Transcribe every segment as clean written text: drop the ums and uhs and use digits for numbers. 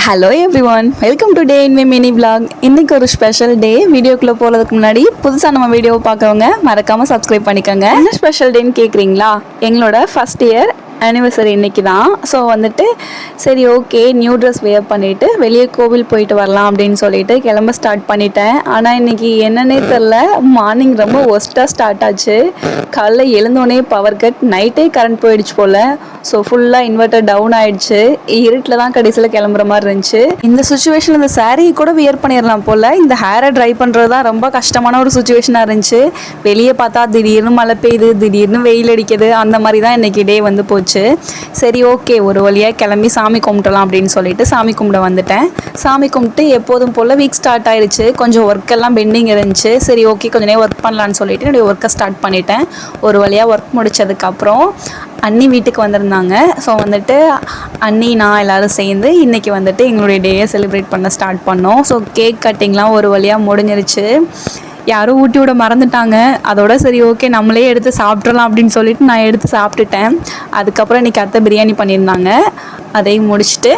Hello everyone, welcome to day in my mini vlog. இன்றைக்கி ஒரு special day. வீடியோக்குள்ளே போகிறதுக்கு முன்னாடி புதுசாக நம்ம வீடியோவை பார்க்குறவங்க மறக்காமல் சப்ஸ்கிரைப் பண்ணிக்கோங்க. என்ன ஸ்பெஷல் டேன்னு கேட்குறீங்களா? எங்களோட ஃபஸ்ட் இயர் ஆனிவர்சரி இன்றைக்கி தான். ஸோ சரி ஓகே, நியூ ட்ரெஸ் வேர் பண்ணிவிட்டு வெளியே கோவில் போயிட்டு வரலாம் அப்படின்னு சொல்லிட்டு கிளம்ப ஸ்டார்ட் பண்ணிட்டேன். ஆனால் இன்றைக்கி என்னன்னே தெரில, மார்னிங் ரொம்ப ஒஸ்ட்டாக ஸ்டார்ட் ஆச்சு. காலைல எழுந்தோடனே பவர் கட், நைட்டே கரண்ட் போயிடுச்சு போல். ஸோ ஃபுல்லாக இன்வெர்டர் டவுன் ஆகிடுச்சு. இருட்டில் தான் கடைசியில் கிளம்புற மாதிரி இருந்துச்சு. இந்த சுச்சுவேஷன் இந்த சாரீ கூட வியர் பண்ணிடலாம் போல். இந்த ஹேரை ட்ரை பண்ணுறது தான் ரொம்ப கஷ்டமான ஒரு சுச்சுவேஷனாக இருந்துச்சு. வெளியே பார்த்தா திடீர்னு மழை பெய்யுது, திடீர்னு வெயில் அடிக்குது. அந்த மாதிரி தான் இன்றைக்கி டே போச்சு. சரி ஓகே, ஒரு வழியாக கிளம்பி சாமி கும்பிட்டலாம் அப்படின்னு சொல்லிட்டு சாமி கும்பிட வந்துட்டேன். சாமி கும்பிட்டு எப்போதும் போல் வீக் ஸ்டார்ட் ஆயிடுச்சு. கொஞ்சம் ஒர்க்கெல்லாம் பெண்டிங் இருந்துச்சு. சரி ஓகே, கொஞ்சம் நேரம் ஒர்க் பண்ணலான்னு சொல்லிட்டு என்னுடைய ஒர்க்கை ஸ்டார்ட் பண்ணிட்டேன். ஒரு வழியாக ஒர்க் முடித்ததுக்கப்புறம் அண்ணி வீட்டுக்கு வந்திருந்தாங்க. ஸோ அண்ணி நான் எல்லோரும் சேர்ந்து இன்றைக்கி எங்களுடைய டேயை செலிப்ரேட் பண்ண ஸ்டார்ட் பண்ணோம். ஸோ கேக் கட்டிங்லாம் ஒரு வழியாக முடிஞ்சிருச்சு. யாரும் ஊட்டி விட மறந்துட்டாங்க. அதோட சரி ஓகே, நம்மளே எடுத்து சாப்பிட்றலாம் அப்படின்னு சொல்லிட்டு நான் எடுத்து சாப்பிட்டுட்டேன். அதுக்கப்புறம் இன்றைக்கி அத்தை பிரியாணி பண்ணியிருந்தாங்க. அதையும் முடிச்சுட்டு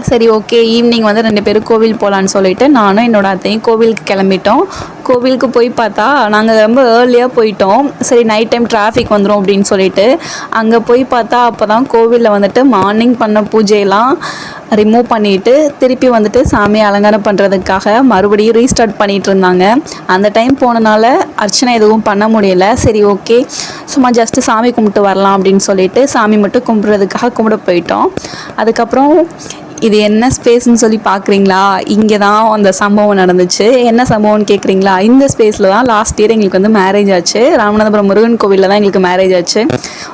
சரி ஓகே, ஈவினிங் 2 பேரும் கோவில் போகலான்னு சொல்லிட்டு நானும் என்னோட அத்தையும் கோவிலுக்கு கிளம்பிட்டோம். கோவிலுக்கு போய் பார்த்தா நாங்கள் ரொம்ப ஏர்லியாக போயிட்டோம். சரி நைட் டைம் டிராஃபிக் வந்துடும் அப்படின்னு சொல்லிட்டு அங்கே போய் பார்த்தா அப்போ தான் கோவிலில் மார்னிங் பண்ண பூஜையெல்லாம் ரிமூவ் பண்ணிவிட்டு திருப்பி சாமியை அலங்காரம் பண்ணுறதுக்காக மறுபடியும் ரீஸ்டார்ட் பண்ணிகிட்டு இருந்தாங்க. அந்த டைம் போனனால அர்ச்சனை எதுவும் பண்ண முடியலை. சரி ஓகே, சும்மா ஜஸ்ட்டு சாமி கும்பிட்டு வரலாம் அப்படின்னு சொல்லிட்டு சாமி மட்டும் கும்பிட்றதுக்காக கும்பிட போயிட்டோம். அதுக்கப்புறம் இது என்ன ஸ்பேஸ்ன்னு சொல்லி பார்க்குறீங்களா? இங்கே தான் அந்த சம்பவம் நடந்துச்சு. என்ன சம்பவம்னு கேட்குறீங்களா? இந்த ஸ்பேஸில் தான் லாஸ்ட் இயர் எங்களுக்கு மேரேஜ் ஆச்சு. ராமநாதபுரம் முருகன் கோவிலில் தான் எங்களுக்கு மேரேஜ் ஆச்சு.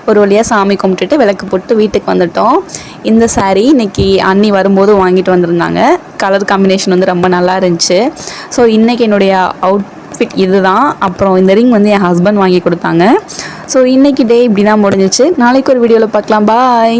ஒரு வழியாக சாமி கும்பிட்டுட்டு விளக்கு போட்டு வீட்டுக்கு வந்துட்டோம். இந்த சாரீ இன்றைக்கி அண்ணி வரும்போது வாங்கிட்டு வந்திருந்தாங்க. கலர் காம்பினேஷன் ரொம்ப நல்லா இருந்துச்சு. ஸோ இன்றைக்கி என்னுடைய அவுட்ஃபிட் இது தான். அப்புறம் இந்த ரிங் என் ஹஸ்பண்ட் வாங்கி கொடுத்தாங்க. ஸோ இன்றைக்கி டே இப்படி தான் முடிஞ்சிச்சு. நாளைக்கு ஒரு வீடியோவில் பார்க்கலாம். பாய்.